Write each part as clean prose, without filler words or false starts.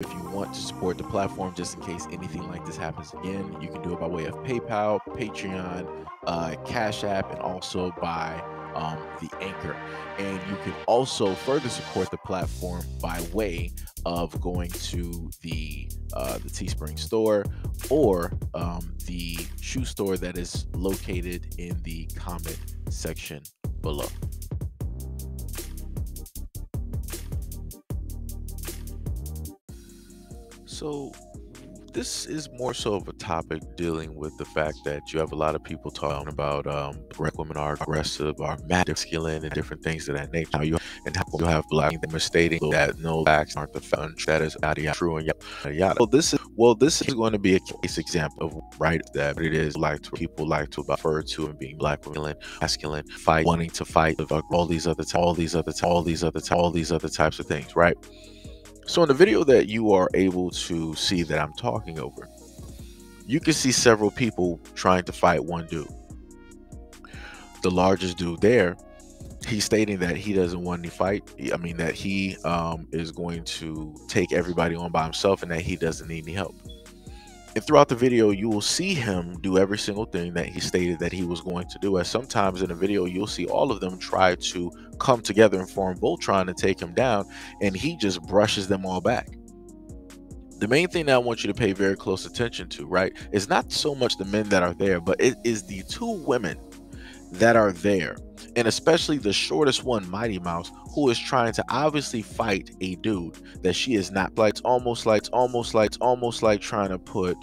If you want to support the platform just in case anything like this happens again, you can do it by way of PayPal, Patreon, Cash App, and also by the Anchor. And you can also further support the platform by way of going to the Teespring store or the shoe store that is located in the comment section below. So this is more so of a topic dealing with the fact that you have a lot of people talking about black women are aggressive, are masculine, and different things of that nature. Now you have black women stating that no blacks aren't the fun, that is yada true and yada yada. This is going to be a case example of right that it is people like to refer to and being black women, masculine, fight, wanting to fight, all these other types of things, right? So in the video that you are able to see that I'm talking over, you can see several people trying to fight one dude. The largest dude there, he's stating that he doesn't want any fight. I mean, that he is going to take everybody on by himself and that he doesn't need any help. And throughout the video, you will see him do every single thing that he stated that he was going to do. As sometimes in a video, you'll see all of them try to come together and form Voltron to take him down, and he just brushes them all back. The main thing that I want you to pay very close attention to, right, is not so much the men that are there, but it is the two women that are there, and especially the shortest one, Mighty Mouse, who is trying to obviously fight a dude that she is not like. It's almost like trying to put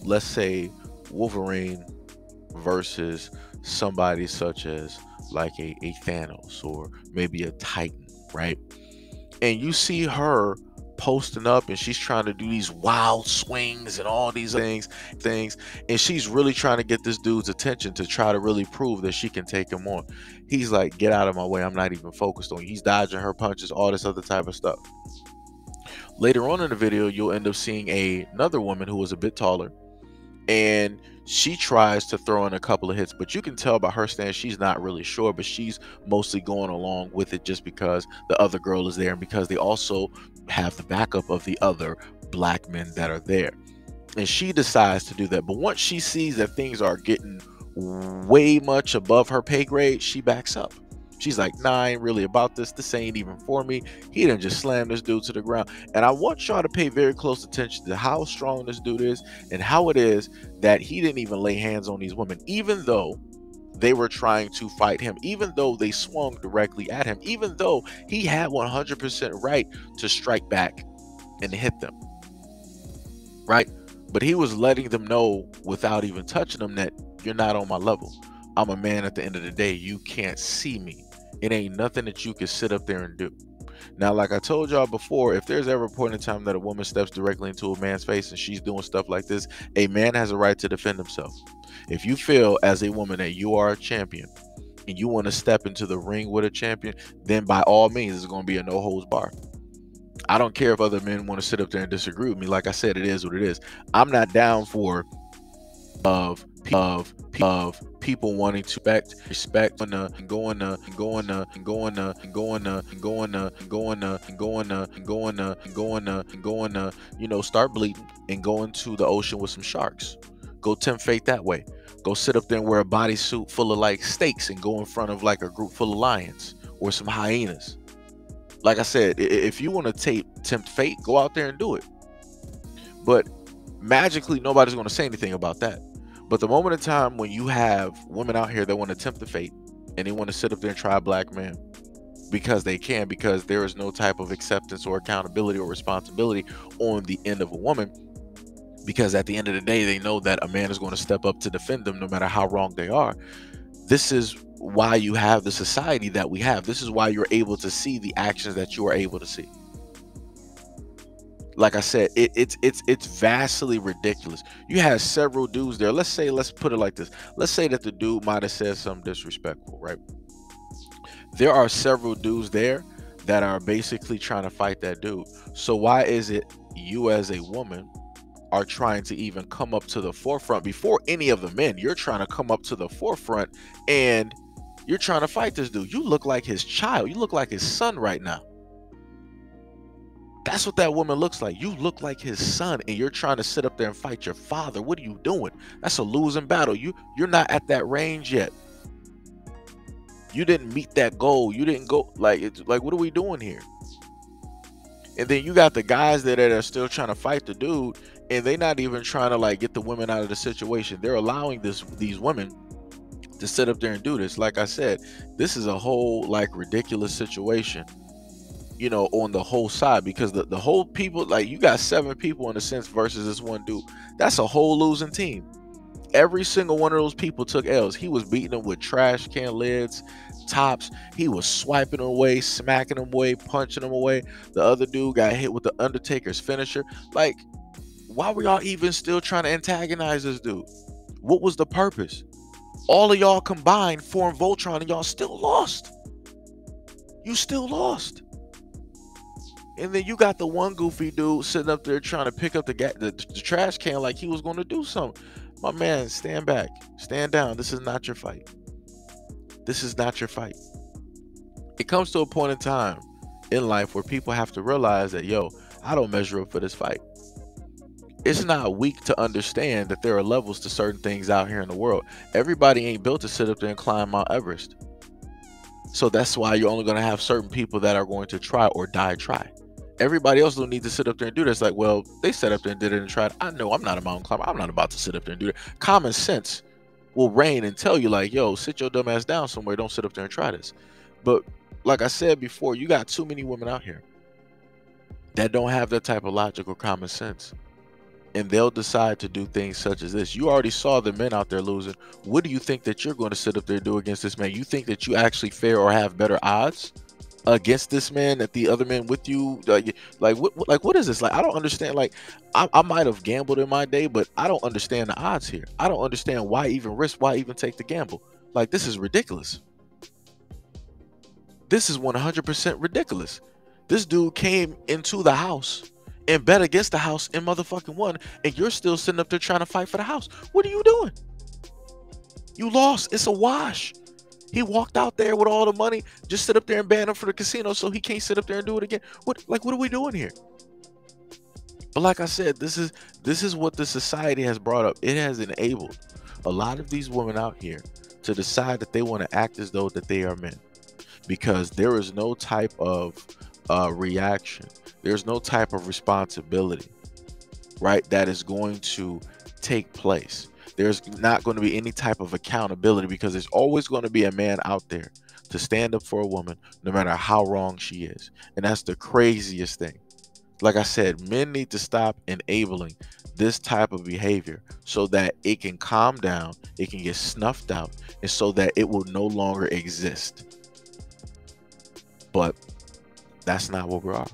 let's say Wolverine versus somebody such as like a Thanos or maybe a Titan, right? And you see her posting up and she's trying to do these wild swings and all these things, and she's really trying to get this dude's attention to try to really prove that she can take him on. He's like, get out of my way, I'm not even focused on you. He's dodging her punches, all this other type of stuff. Later on in the video, you'll end up seeing another woman who is a bit taller, and she tries to throw in a couple of hits, but you can tell by her stance she's not really sure, but she's mostly going along with it just because the other girl is there and because they also have the backup of the other black men that are there. And she decides to do that, but once she sees that things are getting way much above her pay grade, she backs up. She's like, nah, I ain't really about this. This ain't even for me. He done just slammed this dude to the ground. And I want y'all to pay very close attention to how strong this dude is and how it is that he didn't even lay hands on these women, even though they were trying to fight him, even though they swung directly at him, even though he had 100% right to strike back and hit them, right? But he was letting them know without even touching them that you're not on my level. I'm a man at the end of the day. You can't see me. It ain't nothing that you can sit up there and do. Now, like I told y'all before, if there's ever a point in time that a woman steps directly into a man's face and she's doing stuff like this, a man has a right to defend himself. If you feel as a woman that you are a champion and you want to step into the ring with a champion, then by all means, it's going to be a no holds bar. I don't care if other men want to sit up there and disagree with me. Like I said, it is what it is. I'm not down for people wanting to respect and going start bleeding and go into the ocean with some sharks. Go tempt fate that way. Go sit up there and wear a bodysuit full of like steaks and go in front of like a group full of lions or some hyenas. Like I said, if you want to tempt fate, go out there and do it. But magically, nobody's going to say anything about that. But the moment in time when you have women out here that want to tempt the fate and they want to sit up there and try a black man because they can, because there is no type of acceptance or accountability or responsibility on the end of a woman, because at the end of the day, they know that a man is going to step up to defend them no matter how wrong they are. This is why you have the society that we have. This is why you're able to see the actions that you are able to see. Like I said, it's vastly ridiculous. You have several dudes there. Let's put it like this. Let's say that the dude might have said something disrespectful, right? There are several dudes there that are basically trying to fight that dude. So why is it you as a woman are trying to even come up to the forefront before any of the men? You're trying to come up to the forefront and you're trying to fight this dude. You look like his child. You look like his son right now. That's what that woman looks like. You look like his son, and you're trying to sit up there and fight your father. What are you doing? That's a losing battle. You're not at that range yet. You didn't meet that goal. You didn't go like it's like, what are we doing here? And then you got the guys that are still trying to fight the dude, and they not even trying to like get the women out of the situation. They're allowing these women to sit up there and do this. Like I said, this is a whole like ridiculous situation, you know, on the whole side, because the whole people, like you got 7 people in a sense versus this one dude. That's a whole losing team. Every single one of those people took L's. He was beating them with trash can lids, tops. He was swiping them away, smacking them away, punching them away. The other dude got hit with the Undertaker's finisher. Like, why were y'all even still trying to antagonize this dude? What was the purpose? All of y'all combined formed Voltron, and y'all still lost. You still lost. And then you got the one goofy dude sitting up there trying to pick up the trash can like he was going to do something. My man, stand back. Stand down. This is not your fight. This is not your fight. It comes to a point in time in life where people have to realize that, yo, I don't measure up for this fight. It's not weak to understand that there are levels to certain things out here in the world. Everybody ain't built to sit up there and climb Mount Everest. So that's why you're only going to have certain people that are going to try or die try. Everybody else don't need to sit up there and do this. Like, well, they sat up there and did it and tried. I know I'm not a mountain climber. I'm not about to sit up there and do that. Common sense will reign and tell you, like, yo, sit your dumb ass down somewhere. Don't sit up there and try this. But like I said before, you got too many women out here that don't have that type of logic or common sense. And they'll decide to do things such as this. You already saw the men out there losing. What do you think that you're going to sit up there and do against this man? You think that you actually fare or have better odds against this man that the other men with you? What is this? Like, I don't understand. Like, I might have gambled in my day, but I don't understand the odds here. I don't understand why even risk, why even take the gamble. Like, this is ridiculous. This is 100% ridiculous. This dude came into the house and bet against the house and motherfucking won, and you're still sitting up there trying to fight for the house. What are you doing? You lost. It's a wash. He walked out there with all the money, just sit up there and ban him for the casino so he can't sit up there and do it again. What are we doing here? But like I said, this is what the society has brought up. It has enabled a lot of these women out here to decide that they want to act as though that they are men, because there is no type of reaction. There's no type of responsibility, right, that is going to take place. There's not going to be any type of accountability, because there's always going to be a man out there to stand up for a woman, no matter how wrong she is. And that's the craziest thing. Like I said, men need to stop enabling this type of behavior so that it can calm down, it can get snuffed out, and so that it will no longer exist. But that's not what we are.